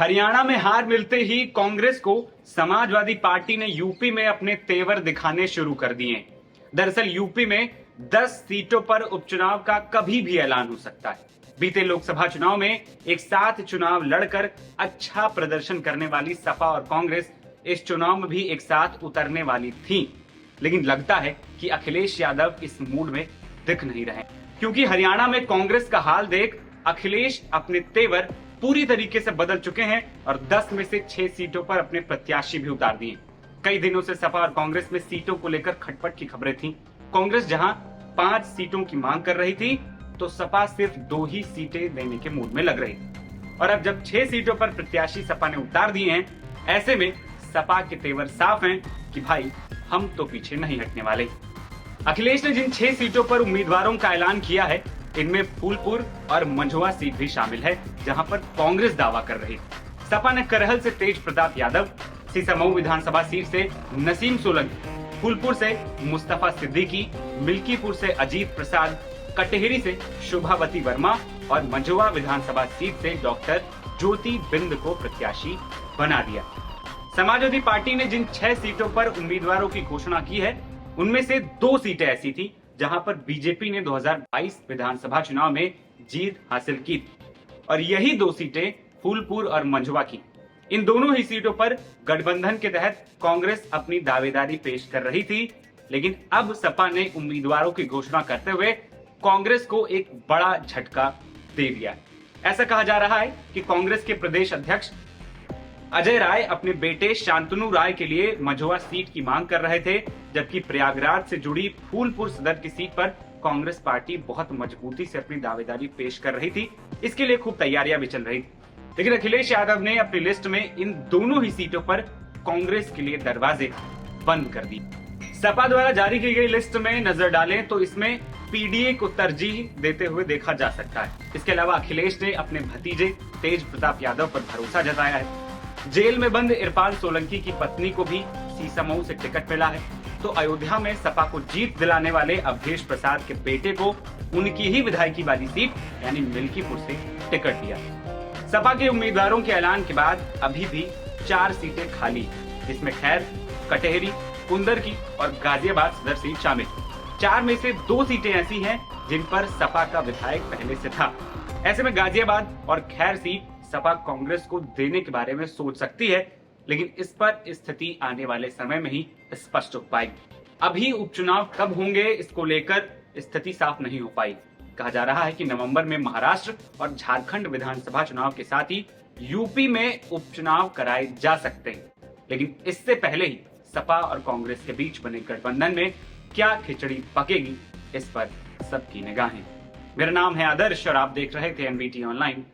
हरियाणा में हार मिलते ही कांग्रेस को समाजवादी पार्टी ने यूपी में अपने तेवर दिखाने शुरू कर दिए। दरअसल यूपी में 10 सीटों पर उपचुनाव का कभी भी ऐलान हो सकता है। बीते लोकसभा चुनाव में एक साथ चुनाव लड़कर अच्छा प्रदर्शन करने वाली सपा और कांग्रेस इस चुनाव में भी एक साथ उतरने वाली थी, लेकिन लगता है कि अखिलेश यादव इस मूड में दिख नहीं रहे, क्योंकि हरियाणा में कांग्रेस का हाल देख अखिलेश अपने तेवर पूरी तरीके से बदल चुके हैं और 10 में से 6 सीटों पर अपने प्रत्याशी भी उतार दिए। कई दिनों से सपा और कांग्रेस में सीटों को लेकर खटपट की खबरें थीं। कांग्रेस जहां 5 सीटों की मांग कर रही थी, तो सपा सिर्फ 2 ही सीटें देने के मूड में लग रही। और अब जब 6 सीटों पर प्रत्याशी सपा ने उतार दिए हैं, ऐसे में सपा के तेवर साफ हैं कि भाई हम तो पीछे नहीं हटने वाले। अखिलेश ने जिन 6 सीटों पर उम्मीदवारों का ऐलान किया है, इनमें फूलपुर और मंझुआ सीट भी शामिल है, जहां पर कांग्रेस दावा कर रही। सपा ने करहल से तेज प्रताप यादव, सीसामऊ विधानसभा सीट से नसीम सोलंकी, फूलपुर से मुस्तफा सिद्दीकी, मिल्कीपुर से अजीत प्रसाद, कटेहरी से शुभावती वर्मा और मंझुआ विधानसभा सीट से डॉक्टर ज्योति बिंद को प्रत्याशी बना दिया। समाजवादी पार्टी ने जिन 6 सीटों पर उम्मीदवारों की घोषणा की है, उनमें से 2 सीटें ऐसी थी जहां पर बीजेपी ने 2022 विधानसभा चुनाव में जीत हासिल की और यही 2 सीटें फूलपुर और मंझुआ की। इन दोनों ही सीटों पर गठबंधन के तहत कांग्रेस अपनी दावेदारी पेश कर रही थी, लेकिन अब सपा ने उम्मीदवारों की घोषणा करते हुए कांग्रेस को एक बड़ा झटका दे दिया। ऐसा कहा जा रहा है कि कांग्रेस के प्रदेश अध्यक्ष अजय राय अपने बेटे शांतनु राय के लिए मंझुआ सीट की मांग कर रहे थे, जबकि प्रयागराज से जुड़ी फूलपुर सदर की सीट पर कांग्रेस पार्टी बहुत मजबूती से अपनी दावेदारी पेश कर रही थी। इसके लिए खूब तैयारियां भी चल रही थी, लेकिन अखिलेश यादव ने अपनी लिस्ट में इन दोनों ही सीटों पर कांग्रेस के लिए दरवाजे बंद कर दिए। सपा द्वारा जारी की गई लिस्ट में नजर डालें तो इसमें पीडीए को तरजीह देते हुए देखा जा सकता है। इसके अलावा अखिलेश ने अपने भतीजे तेज प्रताप यादव पर भरोसा जताया है। जेल में बंद इरफान सोलंकी की पत्नी को भी सीसामऊ से टिकट मिला है, तो अयोध्या में सपा को जीत दिलाने वाले अवधेश प्रसाद के बेटे को उनकी ही विधायकी वाली सीट यानी मिल्कीपुर से टिकट दिया। सपा के उम्मीदवारों के ऐलान के बाद अभी भी 4 सीटें खाली, जिसमें खैर, कटेहरी, कुंदरकी और गाजियाबाद सदर सीट शामिल। 4 में से 2 सीटें ऐसी हैं जिन पर सपा का विधायक पहले से था। ऐसे में गाजियाबाद और खैर सीट सपा कांग्रेस को देने के बारे में सोच सकती है, लेकिन इस पर स्थिति आने वाले समय में ही स्पष्ट हो पाएगी। अभी उपचुनाव कब होंगे, इसको लेकर स्थिति साफ नहीं हो पाई। कहा जा रहा है कि नवंबर में महाराष्ट्र और झारखंड विधानसभा चुनाव के साथ ही यूपी में उपचुनाव कराए जा सकते हैं, लेकिन इससे पहले ही सपा और कांग्रेस के बीच बने गठबंधन में क्या खिचड़ी पकेगी, इस पर सबकी निगाहें। मेरा नाम है आदर्श और आप देख रहे थे एनबीटी ऑनलाइन।